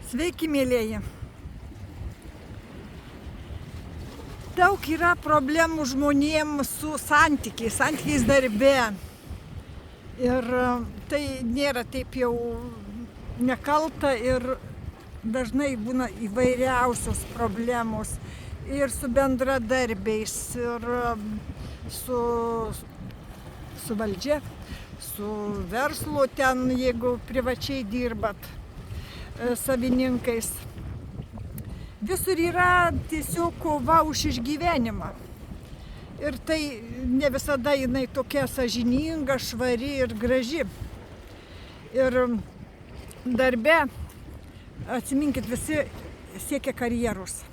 Sveiki, mėlyjeji. Daug yra problemų žmonėms su santykiais darbe. Ir tai nėra taip jau nekalta ir dažnai būna įvairiausios problemos. Ir su bendradarbiais, ir su valdžia, su verslu ten, jeigu privačiai dirbat, savininkais. Visur yra tiesiog kova už išgyvenimą. Ir tai ne visada jinai tokia sąžininga, švari ir graži. Ir darbe, atsiminkit, visi siekia karjeros.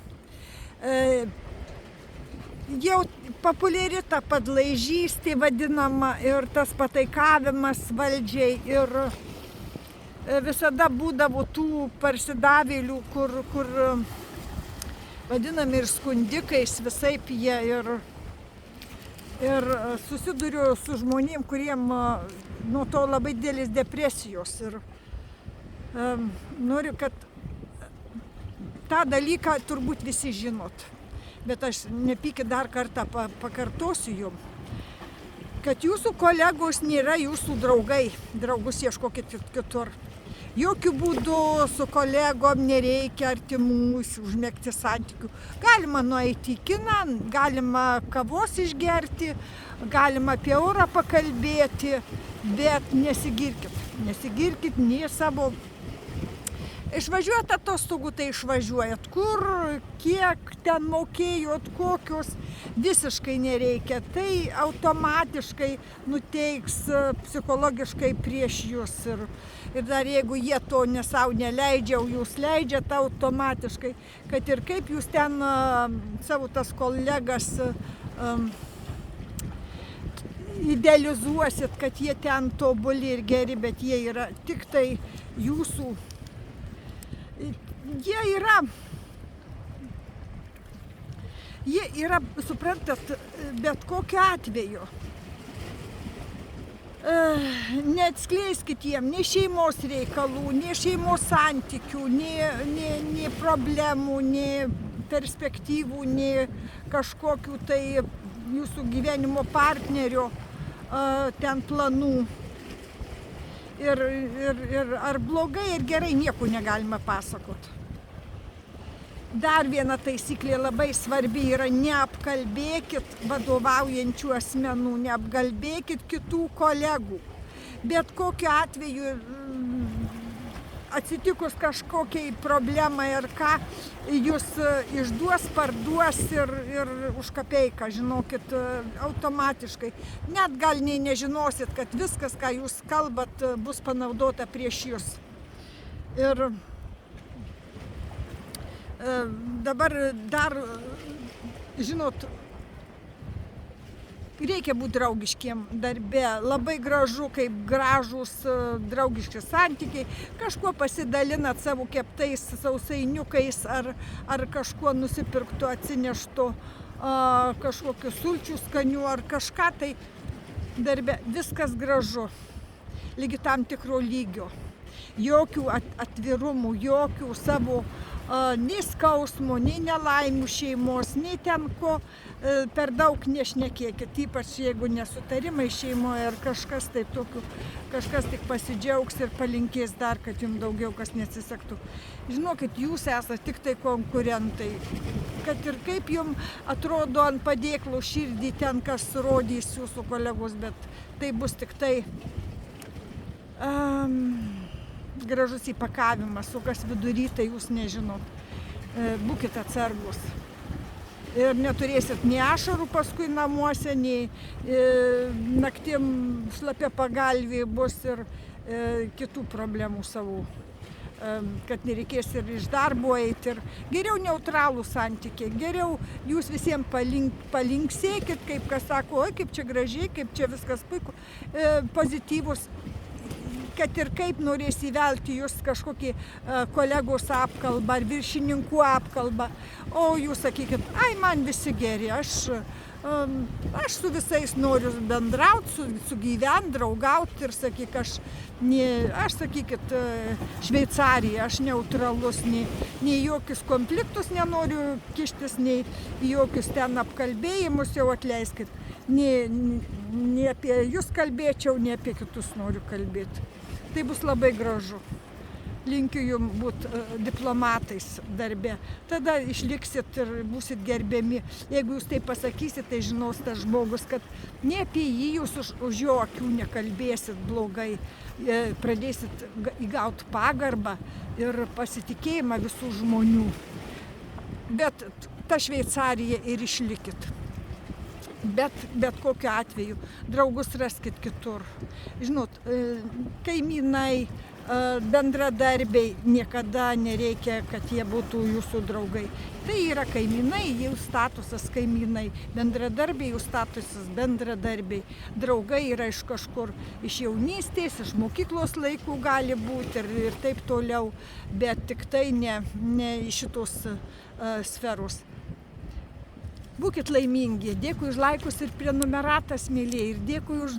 Jau populiari ta padlaižystė vadinama ir tas pataikavimas valdžiai. Ir visada būdavo tų parsidavėlių, kur vadinami ir skundikais, visaip jie. Ir susiduriu su žmonėm, kuriem nuo to labai didelis depresijos. Ir noriu, kad tą dalyką turbūt visi žinot. Bet aš nepykit dar kartą pakartosiu jum, kad jūsų kolegos nėra jūsų draugai. Draugus ieškokit kitur. Jokių būdų su kolegom nereikia artimų užmegti santykių. Galima nueiti į kiną, galima kavos išgerti, galima apie orą pakalbėti, bet nesigirkit. Nesigirkit nei savo. Išvažiuojat atostogų, tai išvažiuojat. Kur, kiek ten mokėjot, kokios, visiškai nereikia. Tai automatiškai nuteiks psichologiškai prieš jūs. Ir dar jeigu jie to sau neleidžia, o jūs leidžiat automatiškai, kad ir kaip jūs ten savo tas kolegas idealizuosit, kad jie ten tobuli ir geri, bet jie yra tik tai jūsų. Jie yra, suprantat, bet kokiu atveju. Neatskleiskit jiem nei šeimos reikalų, nei šeimos santykių, nei problemų, nei perspektyvų, nei kažkokių tai jūsų gyvenimo partnerio ten planų. Ir ar blogai ir gerai nieko negalima pasakot. Dar viena taisyklė labai svarbi yra: neapkalbėkit vadovaujančių asmenų, neapkalbėkit kitų kolegų. Bet kokiu atveju atsitikus kažkokiai problemai ar ką, jūs išduos, parduos ir už kapeiką, žinokit, automatiškai. Net gal nežinosit, kad viskas, ką jūs kalbat, bus panaudota prieš jūs. Ir dabar dar, žinot, reikia būti draugiškiem darbe. Labai gražu, kaip gražūs draugiški santykiai. Kažkuo pasidalinat savo keptais sausainiukais ar kažkuo nusipirktų, atsineštų kažkokių sulčių skanių ar kažką. Tai darbe viskas gražu, lygi tam tikro lygio. Jokių atvirumų, jokių savo nei skausmo, nei nelaimių šeimos, nei ten ko per daug nešnekėkit, ypač jeigu nesutarimai šeimoje ar kažkas tai tokių, kažkas tik pasidžiaugs ir palinkės dar, kad jums daugiau kas nesisektų. Žinokit, jūs esate tik tai konkurentai. Kad ir kaip jums atrodo ant padėklo širdį ten kas rodys jūsų kolegos, bet tai bus tik tai gražus įpakavimas, o kas vidury, tai jūs nežinot. Būkit atsargus. Ir neturėsit nei ašarų paskui namuose, nei naktim šlapia pagalvė bus ir kitų problemų savų. Kad nereikės ir iš darbo eiti. Ir geriau neutralų santykiai. Geriau jūs visiems palinksėkit, kaip kas sako, oi kaip čia gražiai, kaip čia viskas puiku. Pozityvus. kad ir kaip norės įvelti jūs kažkokį kolegos apkalbą ar viršininkų apkalbą, o jūs sakykit, ai, man visi geri, aš su visais noriu bendrauti, sugyventi, draugauti ir sakyk, aš sakykit, Šveicarija, aš neutralus, nei jokius konfliktus nenoriu kištis, nei jokius ten apkalbėjimus, jau atleiskit, nei apie jūs kalbėčiau, nei apie kitus noriu kalbėti. Tai bus labai gražu. Linkiu jums būti diplomatais darbe. Tada išliksit ir būsit gerbiami. Jeigu jūs tai pasakysit, tai žinos tas žmogus, kad ne apie jį jūs už jo akių nekalbėsit blogai. Pradėsit įgauti pagarbą ir pasitikėjimą visų žmonių. Bet ta Šveicarija ir išlikit. Bet kokiu atveju draugus raskit kitur. Žinot, kaimynai, bendradarbiai, niekada nereikia, kad jie būtų jūsų draugai. Tai yra kaimynai, jų statusas kaimynai, bendradarbiai, jų statusas bendradarbiai. Draugai yra iš kažkur, iš jaunystės, iš mokyklos laikų gali būti ir taip toliau, bet tik tai ne iš šitos sferos. Būkit laimingi, dėkui už laikus ir prenumeratas, mėlyje, ir dėkui už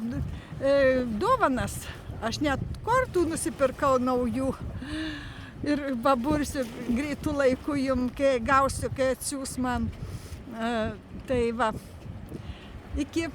dovanas. Aš net kortų nusipirkau naujų ir pabursiu greitų laikų jum, kai gausiu, kai atsiūs man. Tai va, iki.